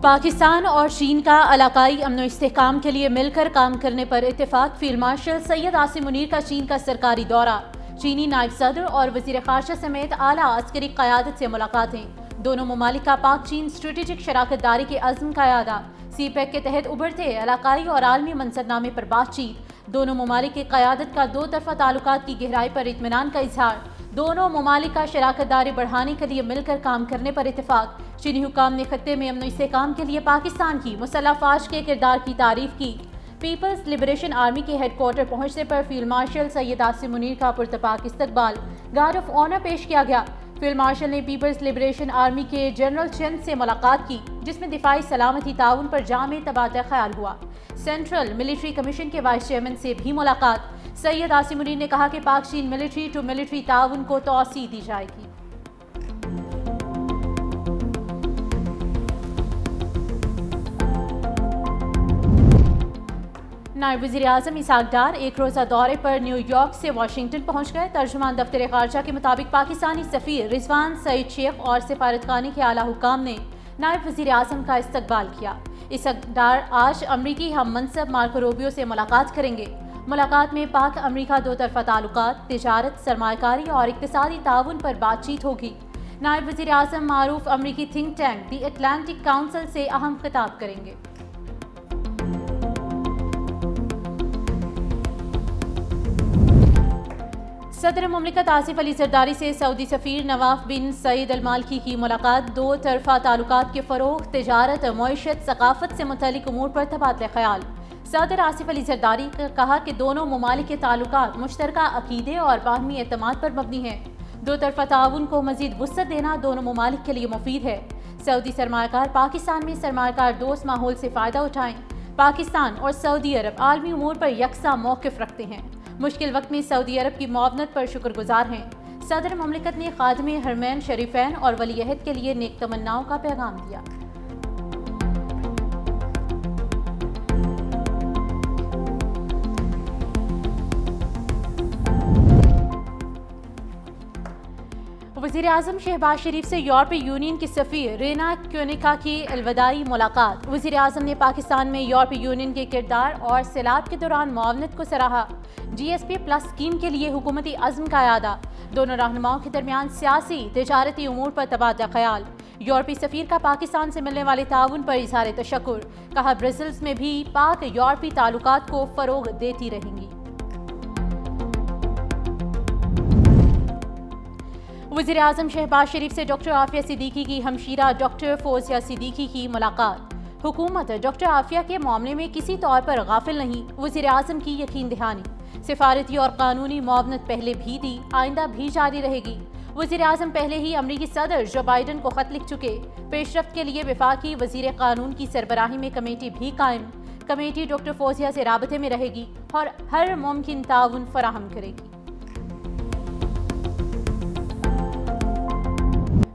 پاکستان اور چین کا علاقائی امن و استحکام کے لیے مل کر کام کرنے پر اتفاق۔ فیلڈ مارشل سید عاصم منیر کا چین کا سرکاری دورہ، چینی نائب صدر اور وزیر خارجہ سمیت اعلیٰ عسکری قیادت سے ملاقاتیں۔ دونوں ممالک کا پاک چین اسٹریٹجک شراکت داری کے عزم کا اعادہ۔ سی پیک کے تحت ابھرتے علاقائی اور عالمی منصبنامے پر بات چیت۔ دونوں ممالک کی قیادت کا دو طرفہ تعلقات کی گہرائی پر اطمینان کا اظہار۔ دونوں ممالک کا شراکت داری بڑھانے کے لیے مل کر کام کرنے پر اتفاق۔ چینی حکام نے خطے میں امن و استحکام کے لیے پاکستان کی مسلح افواج کے کردار کی تعریف کی۔ پیپلز لبریشن آرمی کے ہیڈ کوارٹر پہنچنے پر فیلڈ مارشل سید عاصم منیر کا پرتپاک استقبال، گارڈ آف آنر پیش کیا گیا۔ فیلڈ مارشل نے پیپلز لبریشن آرمی کے جنرل چند سے ملاقات کی، جس میں دفاعی سلامتی تعاون پر جامع تبادلہ خیال ہوا۔ سینٹرل ملٹری کمیشن کے وائس چیئرمین سے بھی ملاقات۔ سید عاصم منیر نے کہا کہ پاک چین ملٹری ٹو ملٹری تعاون کو توسیع دی جائے گی۔ نائب وزیر اعظم اسحاق ڈار ایک روزہ دورے پر نیو یارک سے واشنگٹن پہنچ گئے۔ ترجمان دفتر خارجہ کے مطابق پاکستانی سفیر رضوان سعید شیخ اور سفارت خانے کے اعلیٰ حکام نے نائب وزیر اعظم کا استقبال کیا۔ اسحاق ڈار آج امریکی ہم منصب مارکو روبیو سے ملاقات کریں گے۔ ملاقات میں پاک امریکہ دو طرفہ تعلقات، تجارت، سرمایہ کاری اور اقتصادی تعاون پر بات چیت ہوگی۔ نائب وزیر اعظم معروف امریکی تھنک ٹینک دی اٹلانٹک کونسل سے اہم خطاب کریں گے۔ صدر مملکت آصف علی زرداری سے سعودی سفیر نواف بن سعید المالکی کی ملاقات۔ دو طرفہ تعلقات کے فروغ، تجارت، معیشت، ثقافت سے متعلق امور پر تبادلہ خیال۔ صدر آصف علی زرداری نے کہا کہ دونوں ممالک کے تعلقات مشترکہ عقیدے اور باہمی اعتماد پر مبنی ہیں۔ دو طرفہ تعاون کو مزید وسعت دینا دونوں ممالک کے لیے مفید ہے۔ سعودی سرمایہ کار پاکستان میں سرمایہ کار دوست ماحول سے فائدہ اٹھائیں۔ پاکستان اور سعودی عرب عالمی امور پر یکساں موقف رکھتے ہیں۔ مشکل وقت میں سعودی عرب کی معاونت پر شکر گزار ہیں۔ صدر مملکت نے خادم حرمین شریفین اور ولی عہد کے لیے نیک تمناؤں کا پیغام دیا۔ وزیر اعظم شہباز شریف سے یورپی یونین کی سفیر رینا کیونیکا کی الوداعی ملاقات۔ وزیر اعظم نے پاکستان میں یورپی یونین کے کردار اور سیلاب کے دوران معاونت کو سراہا۔ جی ایس پی پلس اسکیم کے لیے حکومتی عزم کا اعادہ۔ دونوں رہنماؤں کے درمیان سیاسی تجارتی امور پر تبادلہ خیال۔ یورپی سفیر کا پاکستان سے ملنے والے تعاون پر اظہار تشکر، کہا برسلز میں بھی پاک یورپی تعلقات کو فروغ دیتی رہیں گی۔ وزیر اعظم شہباز شریف سے ڈاکٹر عافیہ صدیقی کی ہمشیرہ ڈاکٹر فوزیہ صدیقی کی ملاقات۔ حکومت ڈاکٹر عافیہ کے معاملے میں کسی طور پر غافل نہیں، وزیر اعظم کی یقین دہانی۔ سفارتی اور قانونی معاونت پہلے بھی دی، آئندہ بھی جاری رہے گی۔ وزیر اعظم پہلے ہی امریکی صدر جو بائیڈن کو خط لکھ چکے۔ پیش رفت کے لیے وفاقی وزیر قانون کی سربراہی میں کمیٹی بھی قائم۔ کمیٹی ڈاکٹر فوزیہ سے رابطے میں رہے گی اور ہر ممکن تعاون فراہم کرے گی۔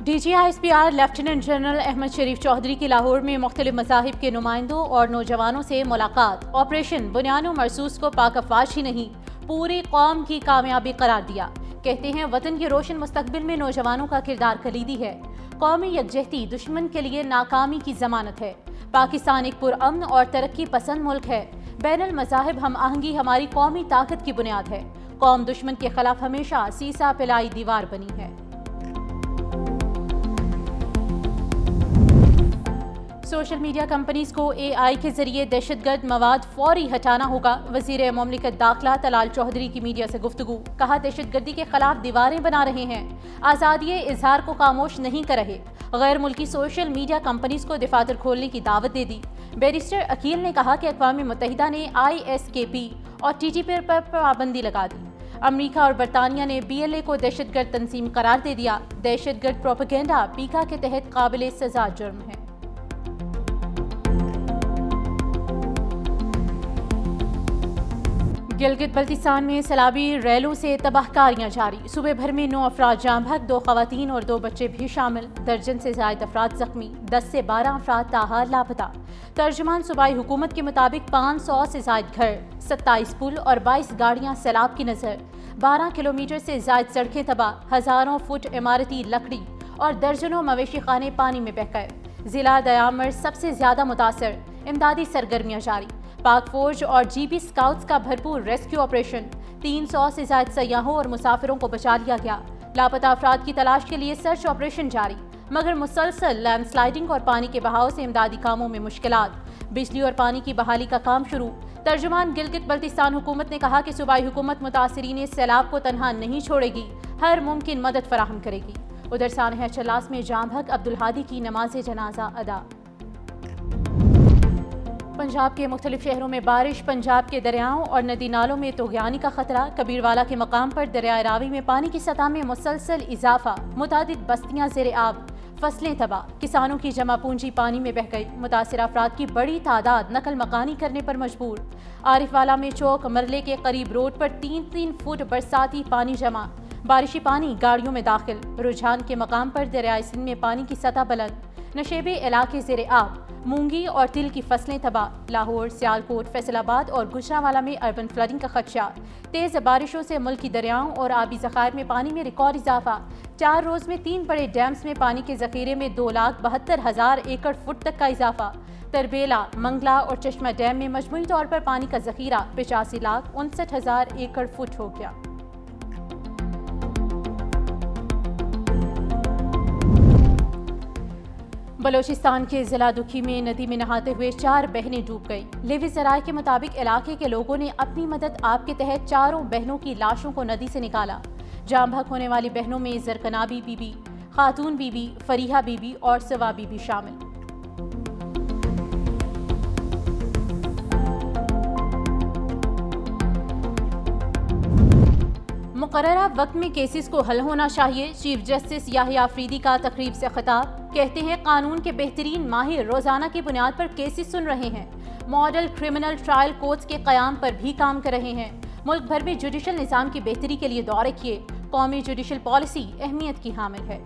D G I S P R lieutenant general Ahmed Sharif Chaudhry کی لاہور میں مختلف مذاہب کے نمائندوں اور نوجوانوں سے ملاقات۔ آپریشن بنیان و مرصوص کو پاک افواج ہی نہیں، پوری قوم کی کامیابی قرار دیا۔ کہتے ہیں وطن کے روشن مستقبل میں نوجوانوں کا کردار کلیدی ہے۔ قومی یکجہتی دشمن کے لیے ناکامی کی ضمانت ہے۔ پاکستان ایک پرامن اور ترقی پسند ملک ہے۔ بین المذاہب ہم آہنگی ہماری قومی طاقت کی بنیاد ہے۔ قوم دشمن کے خلاف ہمیشہ سیسا پلائی دیوار بنی ہے۔ سوشل میڈیا کمپنیز کو اے آئی کے ذریعے دہشت گرد مواد فوری ہٹانا ہوگا۔ وزیر مملکت داخلہ طلال چودھری کی میڈیا سے گفتگو، کہا دہشت گردی کے خلاف دیواریں بنا رہے ہیں، آزادی اظہار کو خاموش نہیں کر رہے۔ غیر ملکی سوشل میڈیا کمپنیز کو دفاتر کھولنے کی دعوت دے دی۔ بیرسٹر عقیل نے کہا کہ اقوام متحدہ نے ISKP اور TTP پر پابندی لگا دی۔ امریکہ اور برطانیہ نے BLA کو دہشت گرد تنظیم قرار دے دیا۔ دہشت گرد پروپیگنڈا پیکا کے تحت قابل سزا جرم ہے۔ گلگت بلتستان میں سیلابی ریلوں سے تباہ کاریاں جاری۔ صبح بھر میں 9 افراد جاں بحق، 2 خواتین اور 2 بچے بھی شامل۔ درجن سے زائد افراد زخمی، 10 سے 12 افراد تاحال لاپتہ۔ ترجمان صوبائی حکومت کے مطابق 500 سے زائد گھر، 27 پل اور 22 گاڑیاں سیلاب کی نظر۔ 12 کلومیٹر سے زائد سڑکیں تباہ، ہزاروں فٹ عمارتی لکڑی اور درجنوں مویشی خانے پانی میں بہہ گئے۔ ضلع دیامر سب سے زیادہ متاثر، امدادی سرگرمیاں جاری، پاک فوج اور جی بی اسکاؤٹس کا بھرپور ریسکیو آپریشن، 300 سے زائد سیاحوں اور مسافروں کو بچا لیا گیا، لاپتہ افراد کی تلاش کے لیے سرچ آپریشن جاری، مگر مسلسل لینڈ سلائیڈنگ اور پانی کے بہاؤ سے امدادی کاموں میں مشکلات، بجلی اور پانی کی بحالی کا کام شروع۔ ترجمان گلگت بلتستان حکومت نے کہا کہ صوبائی حکومت متاثرین سیلاب کو تنہا نہیں چھوڑے گی، ہر ممکن مدد فراہم کرے گی۔ ادھر سانحہ چلاس میں جام حق عبدالہادی کی نماز جنازہ ادا۔ پنجاب کے مختلف شہروں میں بارش، پنجاب کے دریاؤں اور ندی نالوں میں طغیانی کا خطرہ، کبیروالا کے مقام پر دریائے راوی میں پانی کی سطح میں مسلسل اضافہ، متعدد بستیاں زیر آب، فصلیں تباہ، کسانوں کی جمع پونجی پانی میں بہہ گئی، متاثرہ افراد کی بڑی تعداد نقل مکانی کرنے پر مجبور۔ عارف والا میں چوک مرلے کے قریب روڈ پر 3 فٹ برساتی پانی جمع، بارشی پانی گاڑیوں میں داخل، رجحان کے مقام پر دریائے سندھ میں پانی کی سطح بلند، نشیبے علاقے زیر آب، مونگی اور تل کی فصلیں تباہ، لاہور، سیالکوٹ، فیصل آباد اور گجرانوالہ میں اربن فلڈنگ کا خدشہ، تیز بارشوں سے ملکی دریاؤں اور آبی ذخائر میں پانی میں ریکارڈ اضافہ، 4 روز میں 3 بڑے ڈیمز میں پانی کے ذخیرے میں 2,72,000 ایکڑ فٹ تک کا اضافہ، تربیلا، منگلا اور چشمہ ڈیم میں مجموعی طور پر پانی کا ذخیرہ 85,59,000 ایکڑ فٹ ہو گیا۔ بلوچستان کے ضلع دکھی میں ندی میں نہاتے ہوئے 4 بہنیں ڈوب گئیں۔ لیوی ذرائع کے مطابق علاقے کے لوگوں نے اپنی مدد آپ کے تحت 4 بہنوں کی لاشوں کو ندی سے نکالا۔ جام بحق ہونے والی بہنوں میں زرکنابی بی بی، خاتون بی بی، فریحہ بی بی اور سوا بی بی شامل۔ مقررہ وقت میں کیسز کو حل ہونا چاہیے، چیف جسٹس یحییٰ آفریدی کا تقریب سے خطاب، کہتے ہیں قانون کے بہترین ماہر روزانہ کی بنیاد پر کیسز سن رہے ہیں، ماڈل کرمنل ٹرائل کورٹس کے قیام پر بھی کام کر رہے ہیں، ملک بھر میں جوڈیشل نظام کی بہتری کے لیے دورے کیے، قومی جوڈیشل پالیسی اہمیت کی حامل ہے۔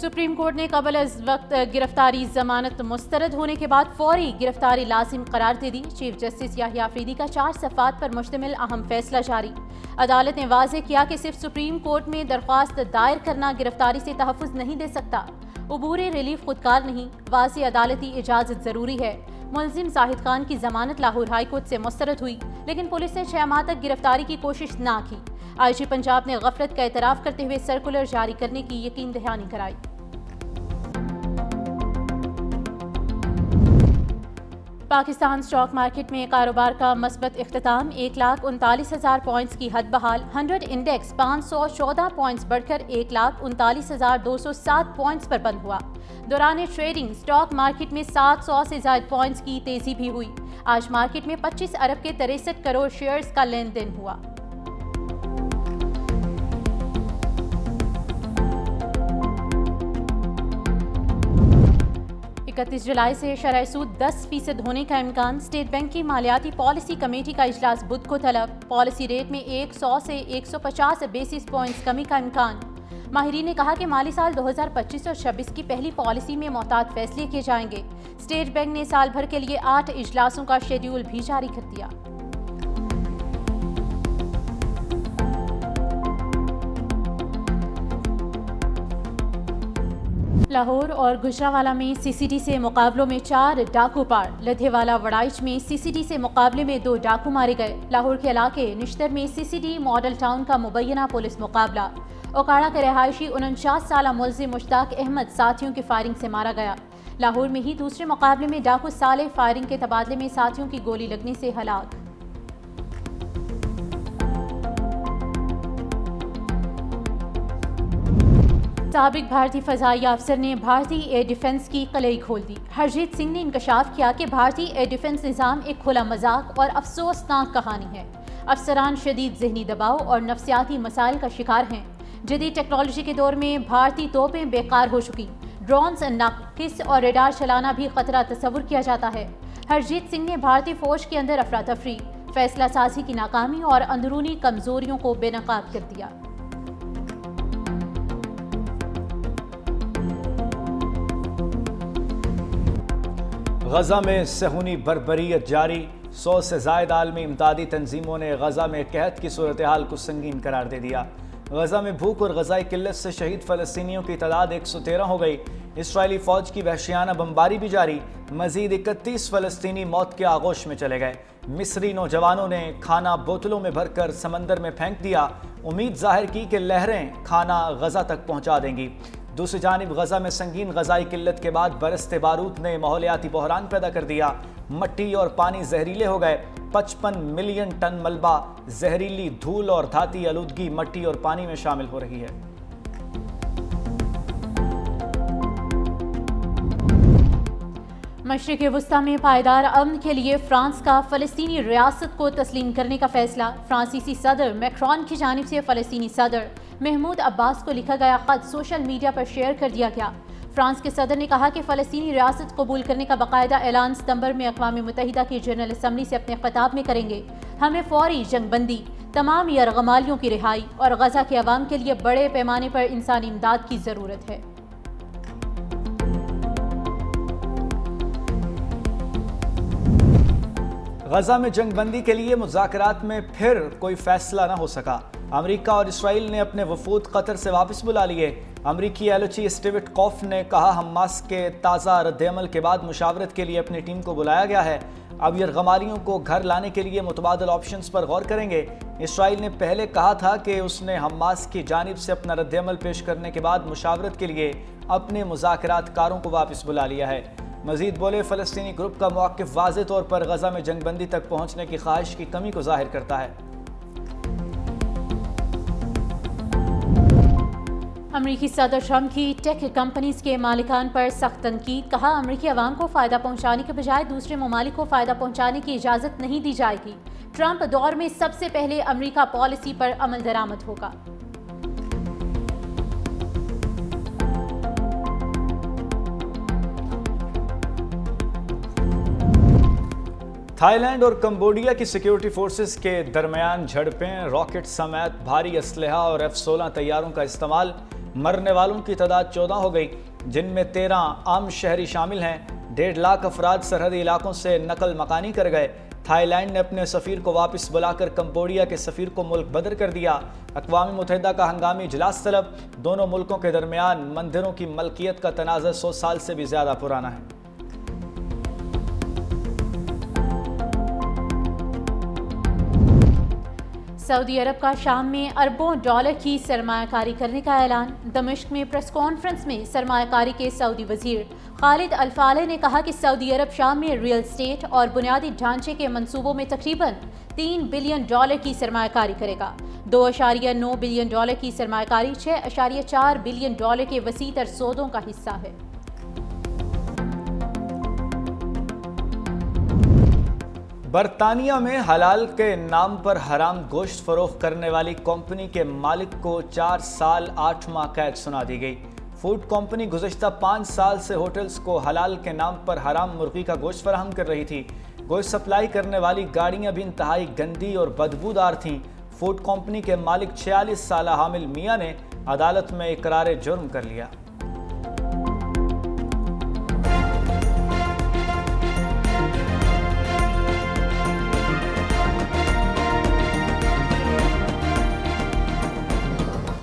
سپریم کورٹ نے قبل از وقت گرفتاری ضمانت مسترد ہونے کے بعد فوری گرفتاری لازم قرار دے دی۔ چیف جسٹس یحییٰ آفریدی کا 4 صفحات پر مشتمل اہم فیصلہ جاری۔ عدالت نے واضح کیا کہ صرف سپریم کورٹ میں درخواست دائر کرنا گرفتاری سے تحفظ نہیں دے سکتا، عبور ریلیف خودکار نہیں، واضح عدالتی اجازت ضروری ہے۔ ملزم زاہد خان کی ضمانت لاہور ہائی کورٹ سے مسترد ہوئی، لیکن پولیس نے 6 ماہ تک گرفتاری کی کوشش نہ کی۔ آئی جی پنجاب نے غفلت کا اعتراف کرتے ہوئے سرکولر جاری کرنے کی یقین دہانی کرائی۔ پاکستان اسٹاک مارکیٹ میں کاروبار کا مثبت اختتام، 1,39,000 پوائنٹس کی حد بحال، 100 انڈیکس 514 پوائنٹس بڑھ کر 1,39,207 پوائنٹس پر بند ہوا۔ دوران ٹریڈنگ اسٹاک مارکیٹ میں 700 سے زائد پوائنٹس کی تیزی بھی ہوئی۔ آج مارکیٹ میں 25 ارب کے 63 کروڑ شیئرز کا لین دین ہوا۔ جولائی سے شرح سود 10% ہونے کا امکان، اسٹیٹ بینک کی مالیاتی پالیسی کمیٹی کا اجلاس بدھ کو طلب، پالیسی ریٹ میں 100 سے 150 بیسس پوائنٹس کمی کا امکان۔ ماہرین نے کہا کہ مالی سال 2025 اور 26 کی پہلی پالیسی میں محتاط فیصلے کیے جائیں گے۔ اسٹیٹ بینک نے سال بھر کے لیے 8 اجلاسوں کا شیڈیول بھی جاری کر دیا۔ لاہور اور گجرانوالہ میں سی سی ٹی سے مقابلوں میں 4 ڈاکو پار، لدھے والا وڑائچ میں سی سی ٹی سے مقابلے میں 2 ڈاکو مارے گئے۔ لاہور کے علاقے نشتر میں سی سی ٹی ماڈل ٹاؤن کا مبینہ پولیس مقابلہ، اوکاڑا کے رہائشی 49 سالہ ملزم مشتاق احمد ساتھیوں کی فائرنگ سے مارا گیا۔ لاہور میں ہی دوسرے مقابلے میں ڈاکو صالح فائرنگ کے تبادلے میں ساتھیوں کی گولی لگنے سے ہلاک۔ سابق بھارتی فضائی افسر نے بھارتی ایئر ڈیفنس کی قلعی کھول دی۔ ہرجیت سنگھ نے انکشاف کیا کہ بھارتی ایئر ڈیفنس نظام ایک کھلا مذاق اور افسوسناک کہانی ہے۔ افسران شدید ذہنی دباؤ اور نفسیاتی مسائل کا شکار ہیں۔ جدید ٹیکنالوجی کے دور میں بھارتی توپیں بیکار ہو چکی، ڈرونز ناقص اور ریڈار چلانا بھی خطرہ تصور کیا جاتا ہے۔ ہرجیت سنگھ نے بھارتی فوج کے اندر افراتفری، فیصلہ سازی کی ناکامی اور اندرونی کمزوریوں کو بے نقاب کر دیا۔ غزہ میں صہیونی بربریت جاری، 100 سے زائد عالمی امدادی تنظیموں نے غزہ میں قحط کی صورتحال کو سنگین قرار دے دیا۔ غزہ میں بھوک اور غذائی قلت سے شہید فلسطینیوں کی تعداد 113 ہو گئی۔ اسرائیلی فوج کی وحشیانہ بمباری بھی جاری، مزید 31 فلسطینی موت کے آغوش میں چلے گئے۔ مصری نوجوانوں نے کھانا بوتلوں میں بھر کر سمندر میں پھینک دیا، امید ظاہر کی کہ لہریں کھانا غزہ تک پہنچا دیں گی۔ دوسری جانب غزہ میں سنگین غذائی قلت کے بعد برستے بارود نے ماحولیاتی بحران پیدا کر دیا۔ مٹی اور پانی زہریلے ہو گئے۔ 55 ملین ٹن ملبہ، زہریلی دھول اور دھاتی آلودگی مٹی اور پانی میں شامل ہو رہی ہے۔ مشرق وسطیٰ میں پائیدار امن کے لیے فرانس کا فلسطینی ریاست کو تسلیم کرنے کا فیصلہ۔ فرانسیسی صدر میکرون کی جانب سے فلسطینی صدر محمود عباس کو لکھا گیا خط سوشل میڈیا پر شیئر کر دیا گیا۔ فرانس کے صدر نے کہا کہ فلسطینی ریاست قبول کرنے کا باقاعدہ اعلان ستمبر میں اقوام متحدہ کی جنرل اسمبلی سے اپنے خطاب میں کریں گے۔ ہمیں فوری جنگ بندی، تمام یرغمالیوں کی رہائی اور غزہ کے عوام کے لیے بڑے پیمانے پر انسانی امداد کی ضرورت ہے۔ غزہ میں جنگ بندی کے لیے مذاکرات میں پھر کوئی فیصلہ نہ ہو سکا۔ امریکہ اور اسرائیل نے اپنے وفود قطر سے واپس بلا لیے۔ امریکی ایلچی اسٹیوٹ کوف نے کہا حماس کے تازہ رد عمل کے بعد مشاورت کے لیے اپنی ٹیم کو بلایا گیا ہے۔ اب یرغمالیوں کو گھر لانے کے لیے متبادل آپشنز پر غور کریں گے۔ اسرائیل نے پہلے کہا تھا کہ اس نے حماس کی جانب سے اپنا رد عمل پیش کرنے کے بعد مشاورت کے لیے اپنے مذاکرات کاروں کو واپس بلا لیا ہے۔ مزید بولے، فلسطینی گروپ کا موقف واضح طور پر غزہ میں جنگ بندی تک پہنچنے کی خواہش کی کمی کو ظاہر کرتا ہے۔ امریکی صدر ٹرمپ کی ٹیک کمپنیز کے مالکان پر سخت تنقید، کہا امریکی عوام کو فائدہ پہنچانے کے بجائے دوسرے ممالک کو فائدہ پہنچانے کی اجازت نہیں دی جائے گی۔ ٹرمپ دور میں سب سے پہلے امریکہ پالیسی پر عمل درآمد ہوگا۔ تھائی لینڈ اور کمبوڈیا کی سیکیورٹی فورسز کے درمیان جھڑپیں، راکٹ سمیت بھاری اسلحہ اور F-16 طیاروں کا استعمال۔ مرنے والوں کی تعداد 14 ہو گئی، جن میں 13 عام شہری شامل ہیں۔ 1.5 لاکھ افراد سرحدی علاقوں سے نقل مکانی کر گئے۔ تھائی لینڈ نے اپنے سفیر کو واپس بلا کر کمبوڈیا کے سفیر کو ملک بدر کر دیا۔ اقوام متحدہ کا ہنگامی اجلاس طلب۔ دونوں ملکوں کے درمیان مندروں کی ملکیت کا تنازع 100 سال سے بھی زیادہ پرانا ہے۔ سعودی عرب کا شام میں اربوں ڈالر کی سرمایہ کاری کرنے کا اعلان۔ دمشق میں پریس کانفرنس میں سرمایہ کاری کے سعودی وزیر خالد الفالح نے کہا کہ سعودی عرب شام میں ریل اسٹیٹ اور بنیادی ڈھانچے کے منصوبوں میں تقریباً $3 بلین کی سرمایہ کاری کرے گا۔ $2.9 بلین کی سرمایہ کاری $6.4 بلین کے وسیع تر سودوں کا حصہ ہے۔ برطانیہ میں حلال کے نام پر حرام گوشت فروخت کرنے والی کمپنی کے مالک کو 4 سال 8 ماہ قید سنا دی گئی۔ فوڈ کمپنی گزشتہ 5 سال سے ہوٹلز کو حلال کے نام پر حرام مرغی کا گوشت فراہم کر رہی تھی۔ گوشت سپلائی کرنے والی گاڑیاں بھی انتہائی گندی اور بدبودار تھیں۔ فوڈ کمپنی کے مالک 46 سالہ حامل میاں نے عدالت میں اقرار جرم کر لیا۔